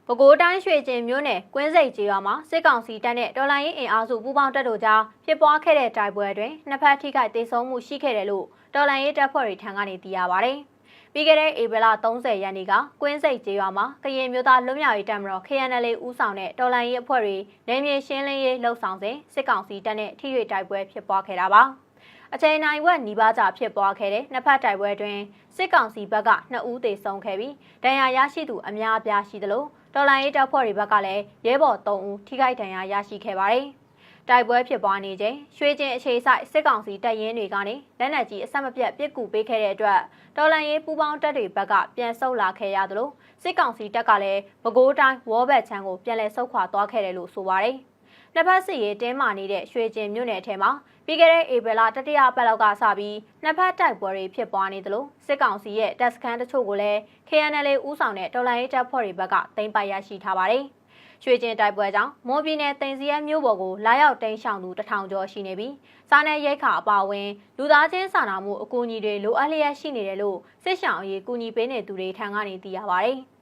ပဲခူးတိုင်းရွှေကျင်မြို့နယ်ကွင်းစိတ်ကျေးရွာမှာစစ်ကောင်စီတပ်နဲ့တော်လှန်ရေးအင်အားစုပူးပေါင်းတပ်တို့ကြားဖြစ်ပွားခဲ့တဲ့တိုက်ပွဲအတွင်းနှစ်ဖက်ထိခိုက်ဒေဆုံးမှုရှိခဲ့တယ်လို့တော်လှန်ရေးတပ်ဖွဲ့တွေထံကနေသိရပါဗျ။ပြီးခဲ့တဲ့ဧပြီလ30ရက်နေ့ကကွင်းစိတ်ကျေးရွာမှာကရင်မျိုးသားလွတ်မြောက်ရေးတပ်မတော် KNL ဦးဆောင်တဲ့တော်လှန်ရေးအဖွဲ့တွေနယ်မြေရှင်းလင်းရေးလှုပ်ဆောင်စဉ်စစ်ကောင်စီတပ်နဲ့ထိတွေ့တိုက်ပွဲဖြစ်ပွားခဲ့တာပါ။အချိန်နိုင်ဝက်နီးပါးကြာဖြစ်ပွားခဲ့တဲ့နှစ်ဖက်တိုက်ပွဲတွင်စစ်ကောင်စီဘက်က2ဦးသေဆုံးခဲ့ပြီးဒဏ်ရာရရှိသူအများအပြားရှိသလိုတော်လှန်ရေးတပ်ဖွဲ့တွေဘက်ကလည်းရဲဘော်3ဦးထိခိုက်ဒဏ်ရာရရှိခဲ့ပါတယ်။တိုက်ပွဲဖြစ်ပွားနေချိန်ရွှေကျင်အခြေစိုက်စစ်ကောင်စီတပ်ရင်းတွေကနေလက်နက်ကြီးအဆက်မပြတ်ပစ်ကူပေးခဲ့တဲ့အတွက်တော်လှန်ရေးပူးပေါင်းတပ်တွေဘက်ကပြန်ဆုတ်လာခဲ့ရသလိုစစ်ကောင်စီတပ်ကလည်းပဲခူးတိုင်းဝေါ်ဘက်ချမ်းကိုပြန်လည်ဆုတ်ခွာသွားခဲ့တယ်လို့ဆိုပါတယ်။နှစ်ဖက်စစ်ရေးတင်းမာနေတဲ့ရွှေကျင်မြို့နယ်ထဲမှာပြီးခဲ့တဲ့ဧပြီလတတိယပတ်လောက်ကစပြီးနှစ်ဖက်တိုက်ပွဲတွေဖြစ်ပွားနေသလိုစစ်ကောင်စီရဲ့တပ်စခန်းတချို့ကိုလည်း KNL ဦးဆောင်တဲ့တော်လှန်ရေးတပ်ဖွဲ့တွေဘက်ကသိမ်းပိုက်ရရှိထားပါတယ်။ရွှေကျင်တိုက်ပွဲကြောင့်မွန်ပြည်နယ်တင်စီရဲမြို့ပေါ်ကိုလာရောက်တိမ်းရှောင်သူ1000ကျော်ရှိနေပြီးစားနပ်ရိက္ခာအပါအဝင်လူသားချင်းစာနာမှုအကူအညီတွေလိုအပ်လျက်ရှိနေတယ်လို့စစ်ရှောင်အရေးကူညီပေးနေသူတွေထံကနေသိရပါတယ်။